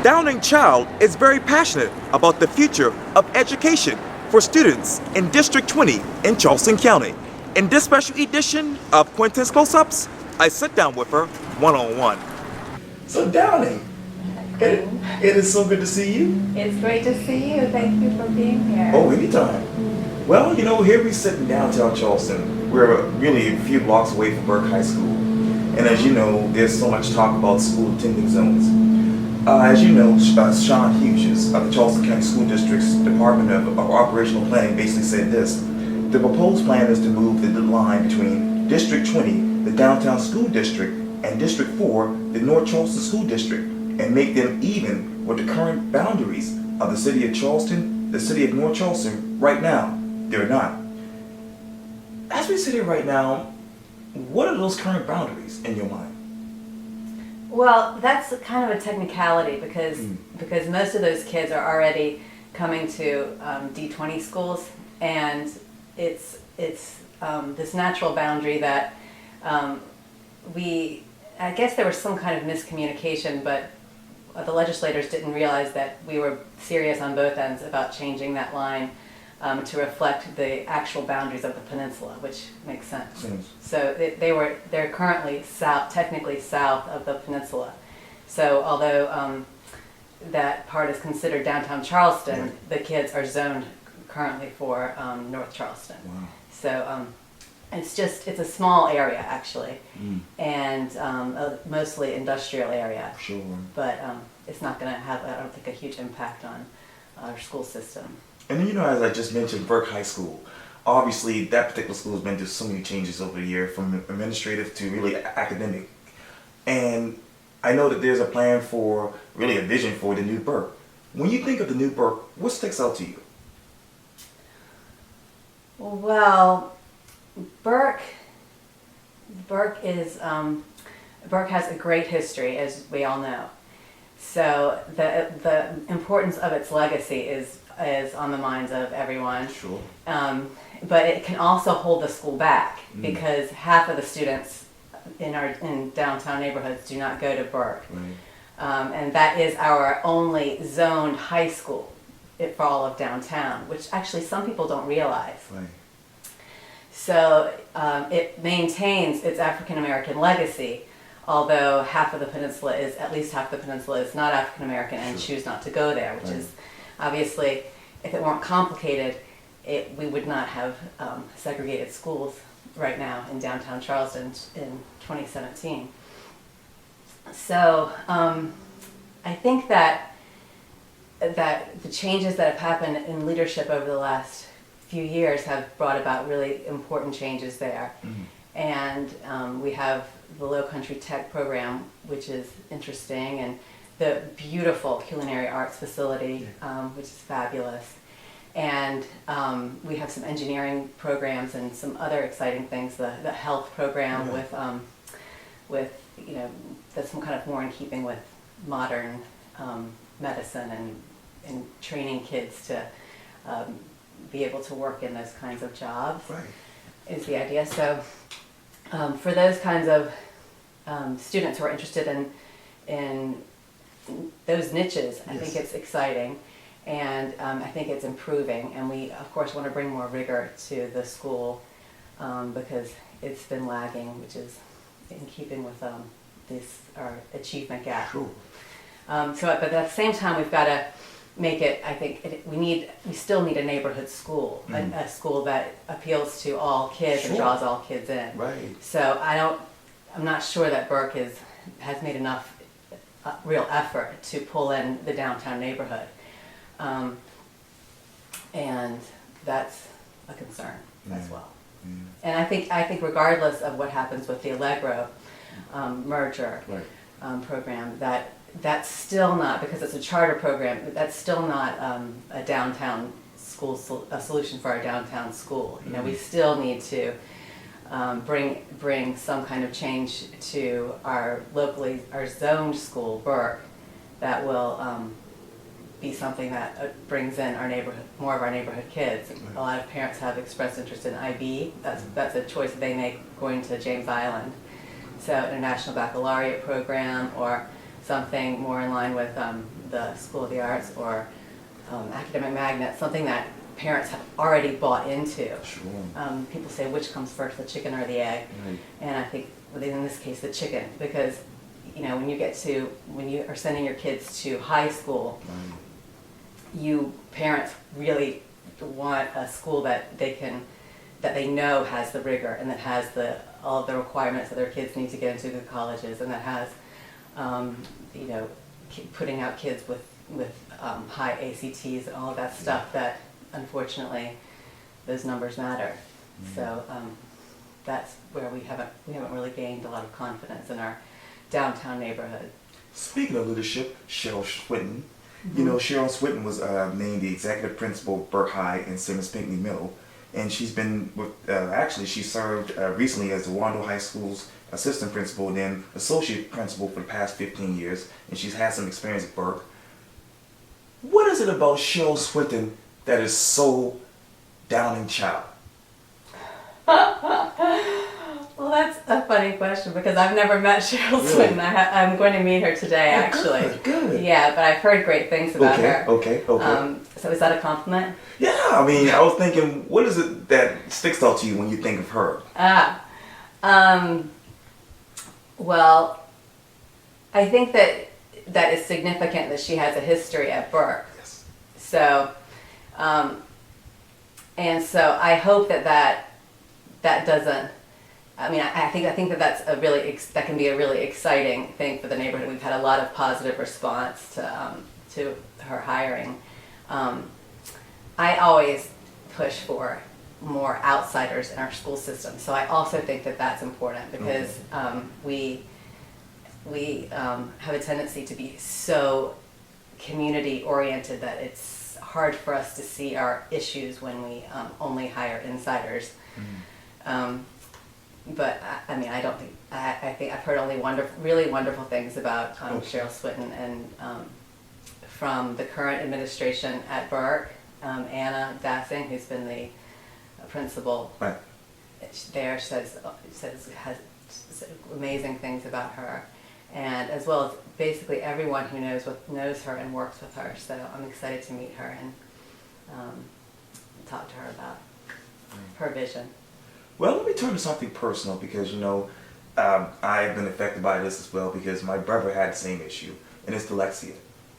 Downing Child is very passionate about the future of education for students in District 20 in Charleston County. In this special edition of Quintin's Close-Ups, I sit down with her one-on-one. So Downing, it is so good to see you. It's great to see you. Thank you for being here. Oh, anytime. Well, you know, here we sit in downtown Charleston. We're really a few blocks away from Burke High School. And as you know, there's so much talk about school attending zones. As you know, Sean Hughes of the Charleston County School District's Department of Operational Planning basically said this. The proposed plan is to move the line between District 20, the downtown school district, and District 4, the North Charleston School District, and make them even with the current boundaries of the city of Charleston, the city of North Charleston. Right now, they're not. As we sit here right now, what are those current boundaries in your mind? Well, that's kind of a technicality because most of those kids are already coming to D20 schools, and it's this natural boundary that I guess there was some kind of miscommunication, but the legislators didn't realize that we were serious on both ends about changing that line to reflect the actual boundaries of the peninsula, which makes sense. So they're currently technically south of the peninsula. So although that part is considered downtown Charleston, right, the kids are zoned currently for North Charleston. Wow. So it's a small area actually, and a mostly industrial area. Sure. But it's not going to have, I don't think, a huge impact on our school system. And you know, as I just mentioned, Burke High School, obviously that particular school has been through so many changes over the year, from administrative to really academic. And I know that there's a plan for, really a vision for the new Burke. When you think of the new Burke, what sticks out to you? Well, Burke has a great history, as we all know. So the importance of its legacy is on the minds of everyone. Sure. But it can also hold the school back because half of the students in downtown neighborhoods do not go to Burke. Right. And that is our only zoned high school for all of downtown, which actually some people don't realize. Right. So it maintains its African American legacy, although at least half the peninsula is not African American and choose not to go there, which right, is obviously, if it weren't complicated, we would not have segregated schools right now in downtown Charleston in 2017. So I think that the changes that have happened in leadership over the last few years have brought about really important changes there. And we have the Low Country Tech program, which is interesting, and the beautiful culinary arts facility, which is fabulous. And we have some engineering programs and some other exciting things. The health program with that's some kind of more in keeping with modern medicine and training kids to be able to work in those kinds of jobs. Right. Is the idea. So for those kinds of students who are interested in those niches, I think it's exciting, and I think it's improving, and we of course want to bring more rigor to the school because it's been lagging, which is in keeping with our achievement gap. Sure. But at the same time, we've got to make it. I think we still need a neighborhood school, a school that appeals to all kids and draws all kids in. Right. So I'm not sure that Burke has made enough real effort to pull in the downtown neighborhood, and that's a concern as well. And I think regardless of what happens with the Allegro merger program, that's still not, because it's a charter program, that's still not a downtown school, a solution for our downtown school. You know, we still need to bring some kind of change to our zoned school, Burke, that will be something that brings in more of our neighborhood kids. Right. A lot of parents have expressed interest in IB. That's a choice that they make going to James Island. So International Baccalaureate program, or something more in line with the School of the Arts or Academic Magnet, something that parents have already bought into. Sure. People say, which comes first, the chicken or the egg? Right. And I think, in this case, the chicken, because when you are sending your kids to high school, you parents really want a school that they know has the rigor and that has all of the requirements that their kids need to get into good colleges, and that has putting out kids with high ACTs and all of that stuff that unfortunately those numbers matter. So that's where we haven't really gained a lot of confidence in our downtown neighborhood. Speaking of leadership, Cheryl Swinton. Cheryl Swinton was named the executive principal of Burke High and Simmons Pinckney Middle, and she's been with. She served recently as the Wando High School's assistant principal and then associate principal for the past 15 years, and she's had some experience at Burke. What is it about Cheryl Swinton that is so downing child? Well, that's a funny question because I've never met Cheryl Really? Swinton. I'm going to meet her today, actually. Good. Yeah, but I've heard great things about her. Okay. So is that a compliment? Yeah, I was thinking, what is it that sticks out to you when you think of her? Well, I think that is significant that she has a history at Burke. Yes. So, and so I hope that doesn't. I think that's that can be a really exciting thing for the neighborhood. We've had a lot of positive response to her hiring. I always push for more outsiders in our school system, so I also think that that's important because we have a tendency to be so community oriented that it's hard for us to see our issues when we only hire insiders. But I don't think I think I've heard only really wonderful things about Cheryl Swinton and from the current administration at Burke, Anna Dassing, who's been the principal Right. there, has amazing things about her, and as well as basically everyone who knows her and works with her. So I'm excited to meet her and talk to her about her vision. Well, let me turn to something personal because, I've been affected by this as well because my brother had the same issue, and it's dyslexia.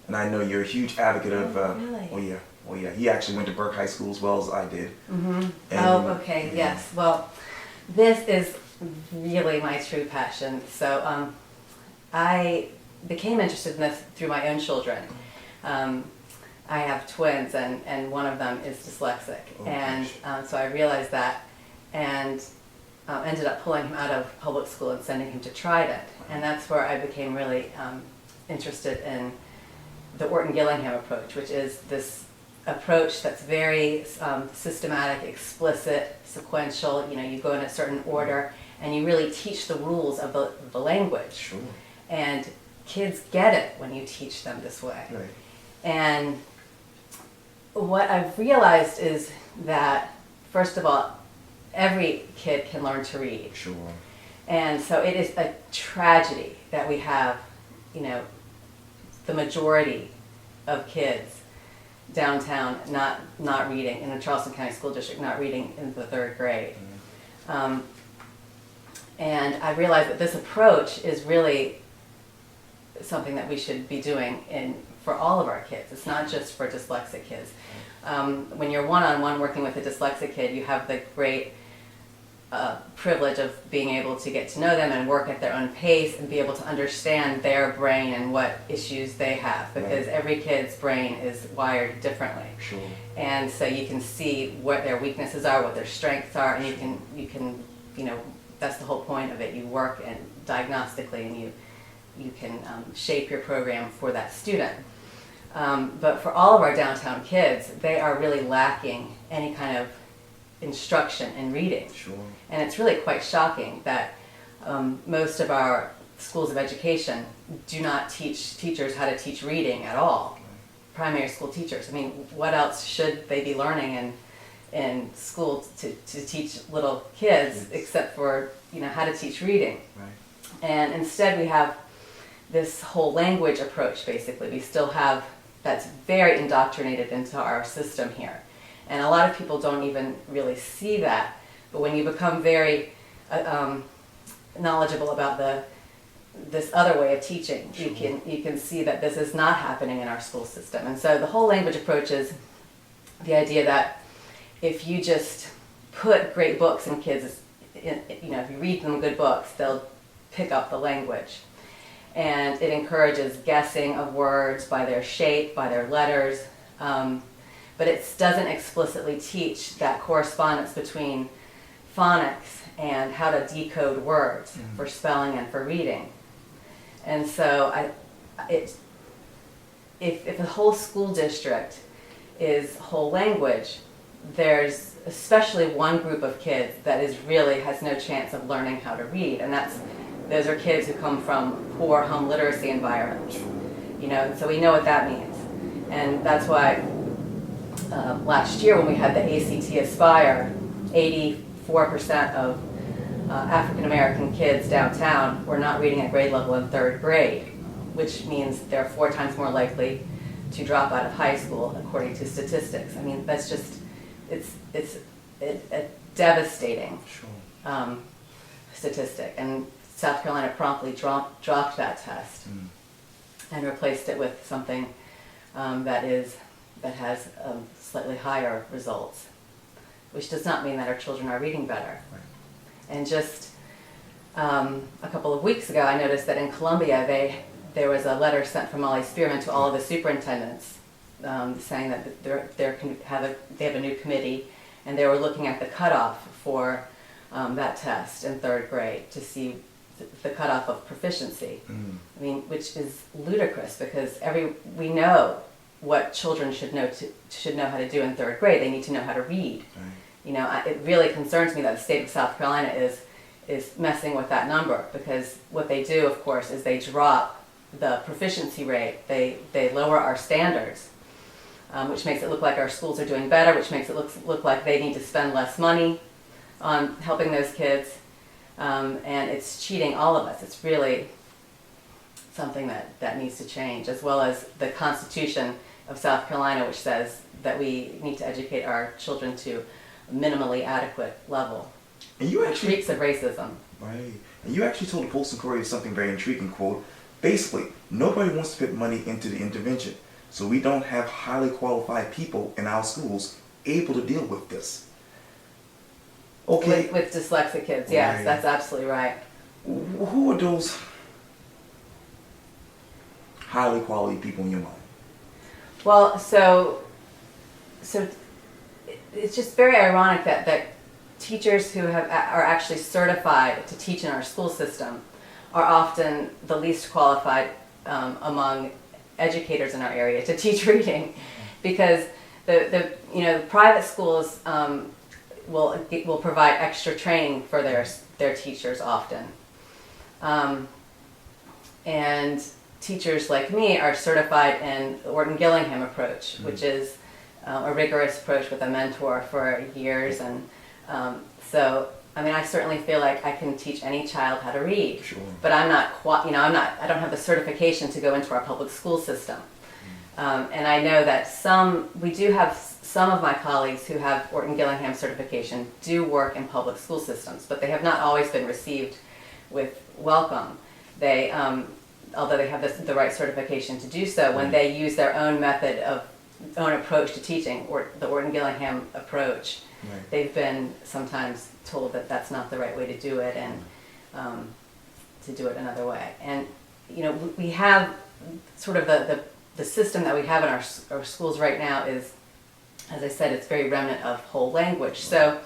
And I know you're a huge advocate of... Really? Oh, yeah. He actually went to Burke High School as well as I did. Mm-hmm. And, Okay, yeah. yes. Well, this is really my true passion. So I became interested in this through my own children. I have twins, and one of them is dyslexic. Oh, and so I realized that and ended up pulling him out of public school and sending him to Trident. And that's where I became really interested in the Orton-Gillingham approach, which is this approach that's very systematic, explicit, sequential. You go in a certain order and you really teach the rules of the language. Sure. And kids get it when you teach them this way. Right. And what I've realized is that, first of all, every kid can learn to read. Sure. And so it is a tragedy that we have, the majority of kids downtown not reading, in the Charleston County School District, not reading in the 3rd grade. And I realized that this approach is really something that we should be doing for all of our kids. It's not just for dyslexic kids. When you're one-on-one working with a dyslexic kid, you have the great privilege of being able to get to know them and work at their own pace and be able to understand their brain and what issues they have, because every kid's brain is wired differently. Sure. And so you can see what their weaknesses are, what their strengths are, and you can that's the whole point of it. You work and diagnostically, and you can shape your program for that student. But for all of our downtown kids, they are really lacking any kind of instruction in reading. Sure. And it's really quite shocking that most of our schools of education do not teach teachers how to teach reading at all. Primary school teachers. What else should they be learning in school to teach little kids except for how to teach reading? Right. And instead we have this whole language approach, basically. We still have, that's very indoctrinated into our system here. And a lot of people don't even really see that. But when you become very knowledgeable about this other way of teaching, Sure. you can see that this is not happening in our school system. And so the whole language approach is the idea that if you just put great books in kids, if you read them good books, they'll pick up the language. And it encourages guessing of words by their shape, by their letters, but it doesn't explicitly teach that correspondence between phonics and how to decode words for spelling and for reading. And so if the whole school district is whole language, there's especially one group of kids that has no chance of learning how to read, and those are kids who come from poor home literacy environments. So we know what that means. And that's why last year when we had the ACT Aspire, 84% of African American kids downtown were not reading at grade level in third grade, which means they're 4 times more likely to drop out of high school, according to statistics. I mean, that's just, it's a devastating statistic. And South Carolina promptly dropped that test and replaced it with something that has slightly higher results, which does not mean that our children are reading better. Right. And just a couple of weeks ago, I noticed that in Columbia, there was a letter sent from Molly Spearman to all of the superintendents saying that they have a new committee, and they were looking at the cutoff for that test in third grade to see the cutoff of proficiency. I mean, which is ludicrous, because we know what children should know how to do in third grade. They need to know how to read. Right. It really concerns me that the state of South Carolina is messing with that number, because what they do, of course, is they drop the proficiency rate. They lower our standards, which makes it look like our schools are doing better, which makes it look like they need to spend less money on helping those kids, and it's cheating all of us. It's really something that needs to change, as well as the Constitution of South Carolina, which says that we need to educate our children to a minimally adequate level. And you actually reeks of racism. Right. And you actually told the Postal Courier something very intriguing, quote, basically, nobody wants to put money into the intervention, so we don't have highly qualified people in our schools able to deal with this. Okay. With dyslexic kids, yes, Right. That's absolutely right. Who are those highly quality people in your mind? Well, so it's just very ironic that teachers who are actually certified to teach in our school system are often the least qualified among educators in our area to teach reading, because the private schools will provide extra training for their teachers often, and teachers like me are certified in the Orton-Gillingham approach, which is a rigorous approach with a mentor for years, and so I mean, I certainly feel like I can teach any child how to read, Sure. but I don't have the certification to go into our public school system. And I know that we do have some of my colleagues who have Orton-Gillingham certification do work in public school systems, but they have not always been received with welcome. They, although they have the right certification to do so, when they use their own own approach to teaching, or the Orton-Gillingham approach, Right. they've been sometimes told that that's not the right way to do it, and to do it another way. And we have sort of the system that we have in our schools right now is, as I said, it's very remnant of whole language. So,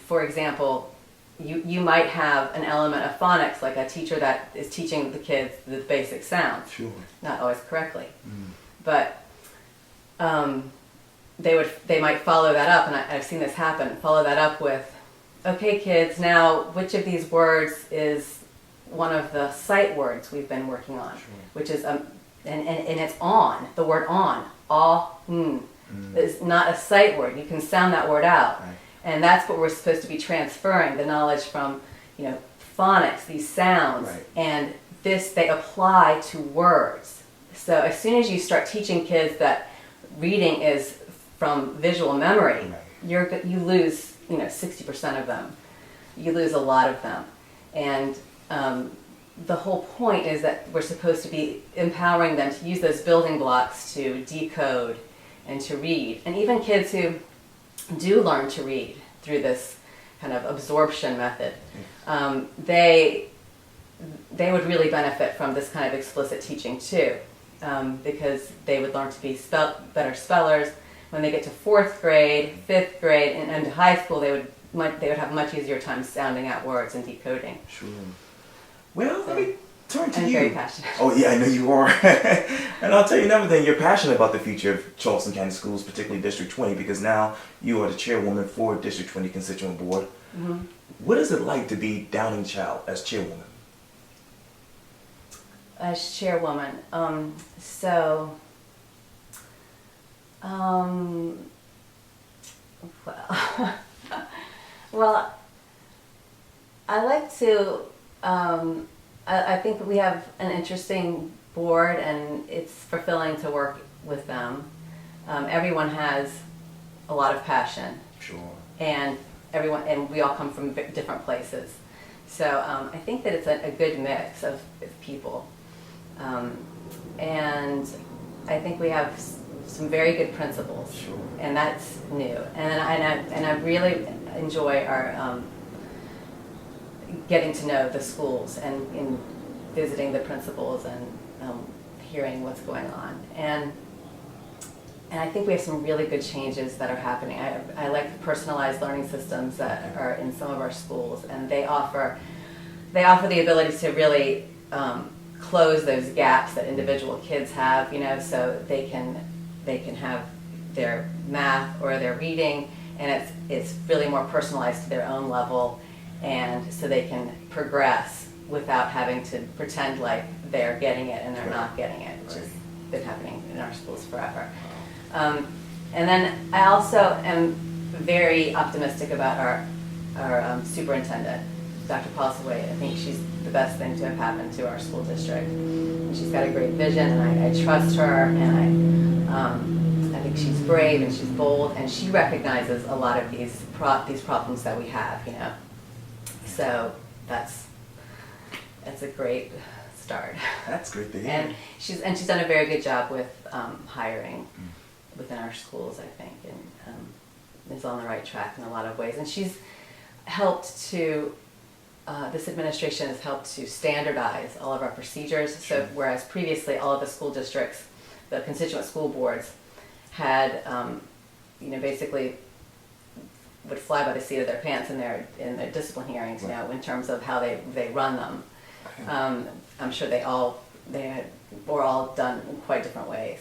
for example, you might have an element of phonics, like a teacher that is teaching the kids the basic sounds, Sure. not always correctly, but they might follow that up, and I've seen this happen, follow that up with, okay kids, now which of these words is one of the sight words we've been working on, Sure. which is, and it's on, the word on, is not a sight word. You can sound that word out. Right. And that's what we're supposed to be transferring, the knowledge from, phonics, these sounds, Right. and they apply to words. So as soon as you start teaching kids that reading is from visual memory, you lose 60% of them. You lose a lot of them, and the whole point is that we're supposed to be empowering them to use those building blocks to decode and to read. And even kids who do learn to read through this kind of absorption method, they would really benefit from this kind of explicit teaching too, because they would learn to be better spellers. When they get to 4th grade, 5th grade, and into high school, they would have a much easier time sounding out words and decoding. Sure. Well, let me turn to I'm you. very passionate. Oh yeah, I know you are. And I'll tell you another thing, you're passionate about the future of Charleston County Schools, particularly District 20, because now you are the chairwoman for District 20 Constituent Board. Mm-hmm. What is it like to be Downing Child as chairwoman? As chairwoman, well, I like to, I think we have an interesting board, and it's fulfilling to work with them. Everyone has a lot of passion. Sure. And we all come from different places. So I think that it's a good mix of people. And I think we have some very good principals. Sure. And that's new. And I really enjoy our getting to know the schools and in visiting the principals and hearing what's going on. And I think we have some really good changes that are happening. I like the personalized learning systems that are in some of our schools, and they offer the ability to really close those gaps that individual kids have, so they can have their math or their reading, and it's really more personalized to their own level, and so they can progress without having to pretend like they're getting it and they're not getting it, which has been happening in our schools forever. And then I also am very optimistic about our superintendent, Dr. Postlethwaite. I think she's the best thing to have happened to our school district. And she's got a great vision, and I trust her, and I think she's brave and she's bold, and she recognizes a lot of these problems that we have, So that's a great start. That's great to hear. And she's done a very good job with hiring within our schools, I think, and is on the right track in a lot of ways. And she's helped to, this administration has helped to standardize all of our procedures. Sure. So whereas previously all of the school districts, the constituent school boards, had, basically would fly by the seat of their pants in their discipline hearings, in terms of how they run them. I'm sure were all done in quite different ways.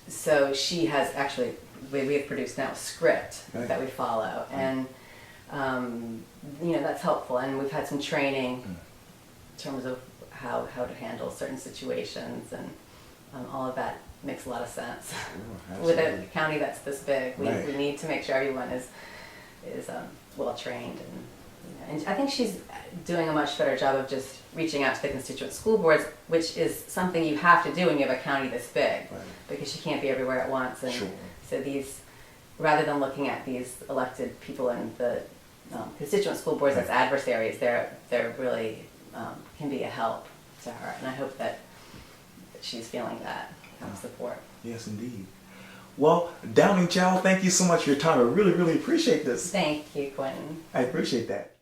So she has actually, we have produced now a script that we follow, and that's helpful. And we've had some training in terms of how to handle certain situations, and all of that makes a lot of sense. With a county that's this big, we need to make sure everyone is well trained, and I think she's doing a much better job of just reaching out to the constituent school boards, which is something you have to do when you have a county this big, because you can't be everywhere at once. And so rather than looking at these elected people in the constituent school boards as adversaries, they're really can be a help to her, and I hope that she's feeling that support. Yes, indeed. Well, Downing Child, thank you so much for your time. I really, really appreciate this. Thank you, Quintin. I appreciate that.